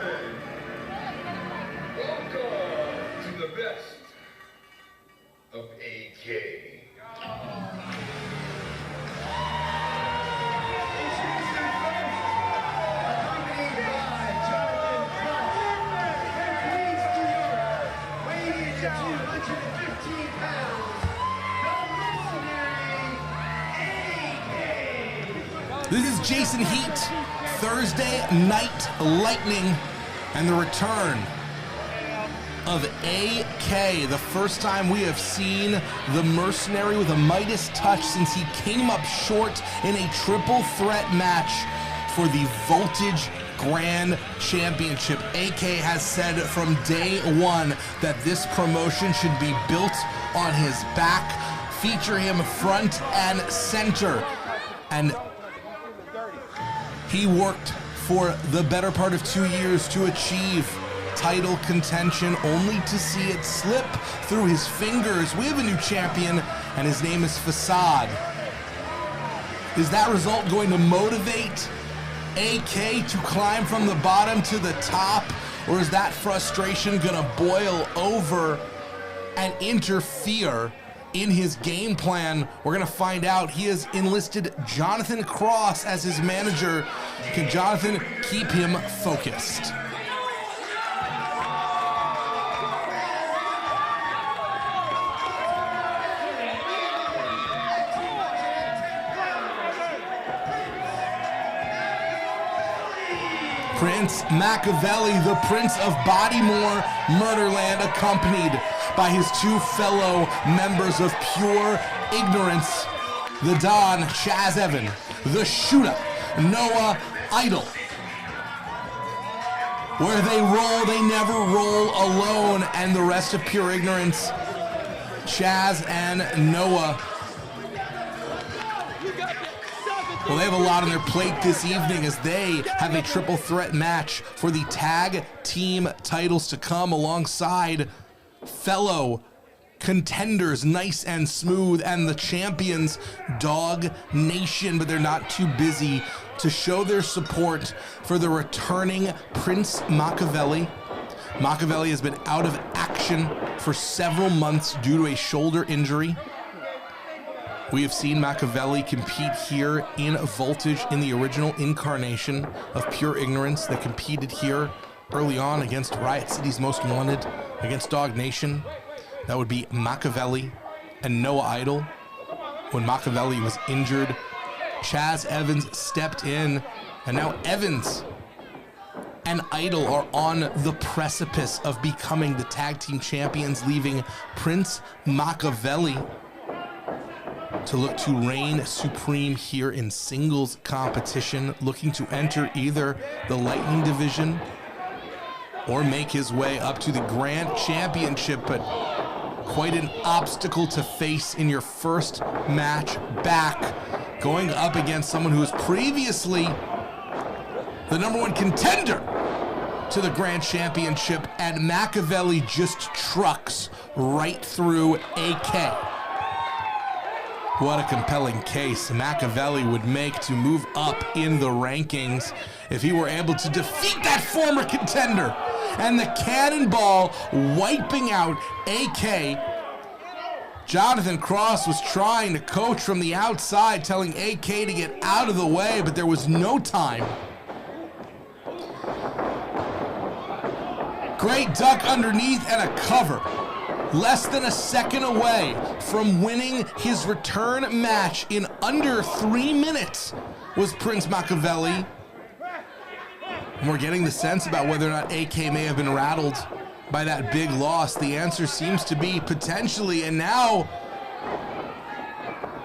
gentlemen, welcome to the best of AK. This is Jason Heat, Thursday Night Lightning, and the return of AK. The first time we have seen the mercenary with a Midas touch since he came up short in a triple threat match for the Voltage Grand Championship. AK has said from day one that this promotion should be built on his back, feature him front and center, and he worked for the better part of 2 years to achieve title contention, only to see it slip through his fingers. We have a new champion, and his name is Facade. Is that result going to motivate AK to climb from the bottom to the top, or is that frustration gonna boil over and interfere in his game plan? We're gonna find out. He has enlisted Jonathan Cross as his manager. Can Jonathan keep him focused? Prince Mackaveli, the Prince of Bodymore, Murderland, accompanied by his two fellow members of Pure Ignorance, the Don, Chaz Evan, the Shooter, Noah Idol. Where they roll, they never roll alone, and the rest of Pure Ignorance, Chaz and Noah. Well, they have a lot on their plate this evening as they have a triple threat match for the tag team titles to come alongside fellow contenders Nice and Smooth and the champions Dog Nation, but they're not too busy to show their support for the returning Prince Mackaveli. Mackaveli has been out of action for several months due to a shoulder injury. We have seen Mackaveli compete here in Voltage in the original incarnation of Pure Ignorance that competed here early on against Riot City's Most Wanted, against Dog Nation. That would be Mackaveli and Noah Idol. When Mackaveli was injured, Chaz Evans stepped in, and now Evans and Idol are on the precipice of becoming the tag team champions, leaving Prince Mackaveli to look to reign supreme here in singles competition, looking to enter either the Lightning division or make his way up to the Grand Championship, but quite an obstacle to face in your first match back, going up against someone who was previously the #1 contender to the Grand Championship, and Mackaveli just trucks right through AK. What a compelling case Mackaveli would make to move up in the rankings if he were able to defeat that former contender. And the cannonball wiping out AK. Jonathan Cross was trying to coach from the outside, telling AK to get out of the way, but there was no time. Great duck underneath and a cover. Less than a second away from winning his return match in under 3 minutes was Prince Mackaveli. And we're getting the sense about whether or not AK may have been rattled by that big loss. The answer seems to be potentially, and now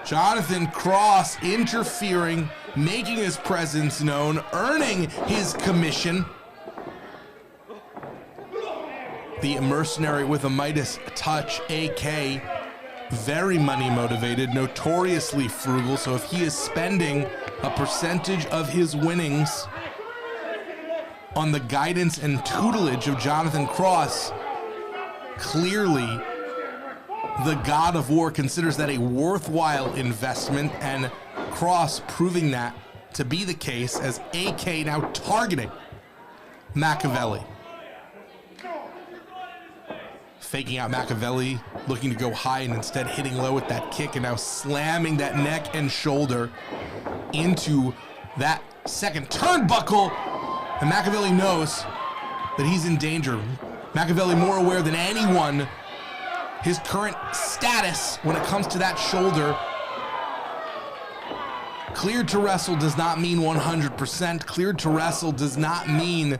Jonathan Cross interfering, making his presence known, earning his commission. The mercenary with a Midas touch, AK, very money motivated, notoriously frugal, so if he is spending a percentage of his winnings on the guidance and tutelage of Jonathan Cross, clearly the God of War considers that a worthwhile investment, and Cross proving that to be the case as AK now targeting Mackaveli. Faking out Mackaveli, looking to go high and instead hitting low with that kick, and now slamming that neck and shoulder into that second turnbuckle. And Mackaveli knows that he's in danger. Mackaveli more aware than anyone his current status when it comes to that shoulder. Cleared to wrestle does not mean 100%. Cleared to wrestle does not mean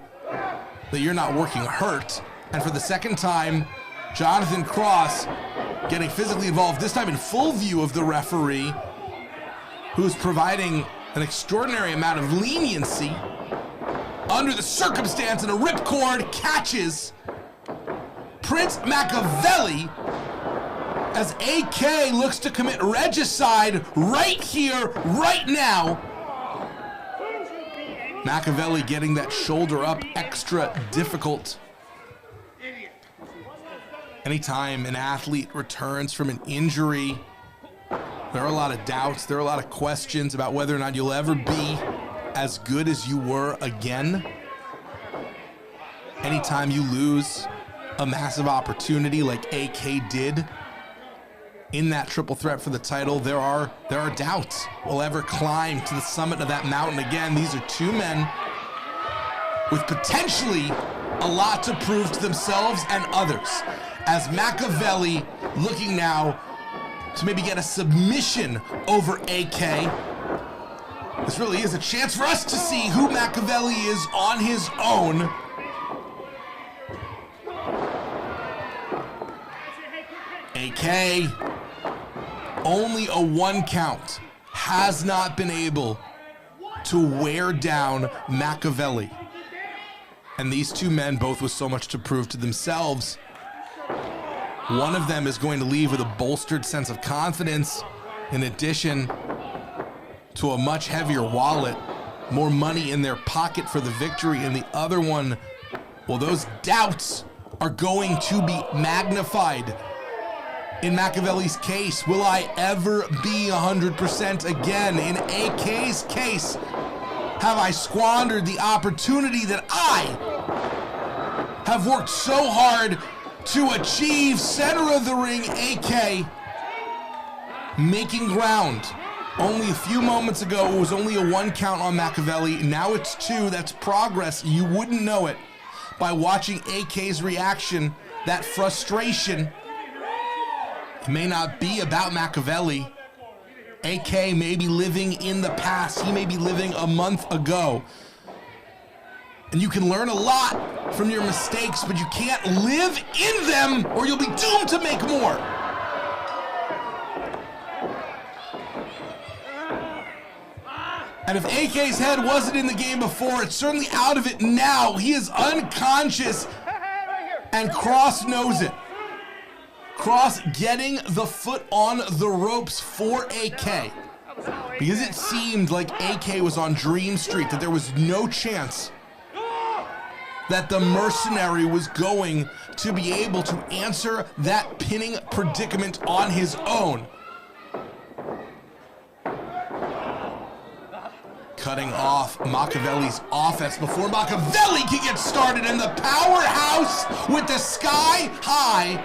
that you're not working hurt. And for the second time, Jonathan Cross getting physically involved, this time in full view of the referee, who's providing an extraordinary amount of leniency under the circumstance, and a ripcord catches Prince Mackaveli as AK looks to commit regicide right here, right now. Mackaveli getting that shoulder up extra difficult. Anytime an athlete returns from an injury, there are a lot of doubts, there are a lot of questions about whether or not you'll ever be as good as you were again. Anytime you lose a massive opportunity like AK did in that triple threat for the title, there are doubts will ever climb to the summit of that mountain again. These are two men with potentially a lot to prove to themselves and others, as Mackaveli looking now to maybe get a submission over AK. This really is a chance for us to see who Mackaveli is on his own. AK, only a 1 count, has not been able to wear down Mackaveli. And these two men, both with so much to prove to themselves, one of them is going to leave with a bolstered sense of confidence, in addition to a much heavier wallet, more money in their pocket for the victory, and the other one, well, those doubts are going to be magnified. In Mackaveli's case, will I ever be 100% again? In AK's case, have I squandered the opportunity that I have worked so hard to achieve? Center of the ring, AK making ground. Only a few moments ago, it was only a 1 count on Mackaveli. Now it's 2. That's progress. You wouldn't know it by watching AK's reaction, that frustration. It may not be about Mackaveli. AK may be living in the past. He may be living a month ago. And you can learn a lot from your mistakes, but you can't live in them or you'll be doomed to make more. And if AK's head wasn't in the game before, it's certainly out of it now. He is unconscious, and Cross knows it. Cross getting the foot on the ropes for AK, because it seemed like AK was on Dream Street, that there was no chance that the mercenary was going to be able to answer that pinning predicament on his own. Cutting off Mackaveli's offense before Mackaveli can get started, and the powerhouse with the sky high,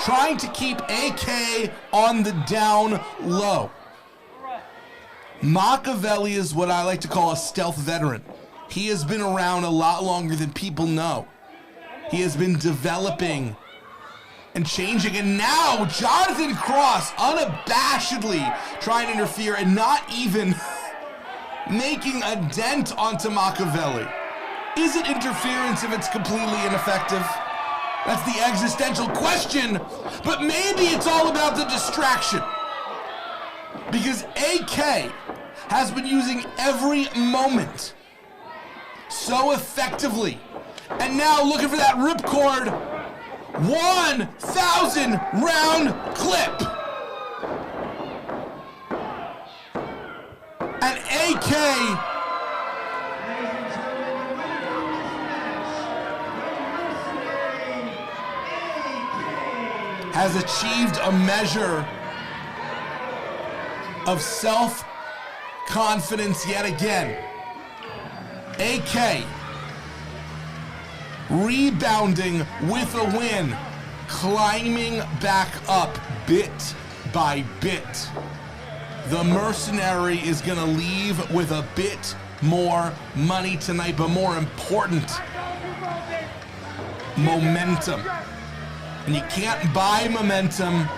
trying to keep AK on the down low. Mackaveli is what I like to call a stealth veteran. He has been around a lot longer than people know. He has been developing and changing, and now Jonathan Cross unabashedly trying to interfere and not even making a dent onto Mackaveli. Is it interference if it's completely ineffective? That's the existential question, but maybe it's all about the distraction. Because AK has been using every moment so effectively, and now looking for that ripcord 1,000 round clip. And AK has achieved a measure of self-confidence yet again. AK rebounding with a win, climbing back up bit by bit. The Mercenary is going to leave with a bit more money tonight, but more important, momentum. And you can't buy momentum.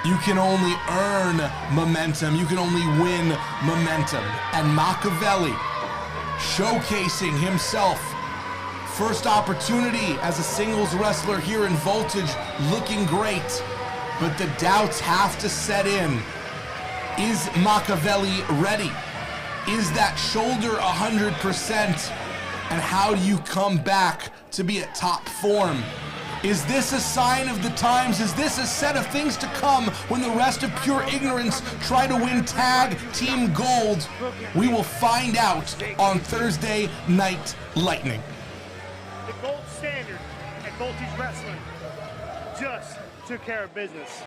You can only earn momentum. You can only win momentum. And Mackaveli showcasing himself. First opportunity as a singles wrestler here in Voltage, looking great. But the doubts have to set in. Is Mackaveli ready? Is that shoulder 100%? And how do you come back to be at top form? Is this a sign of the times? Is this a set of things to come when the rest of Pure Ignorance try to win tag team gold? We will find out on Thursday Night Lightning. The gold standard at Voltage Wrestling just took care of business.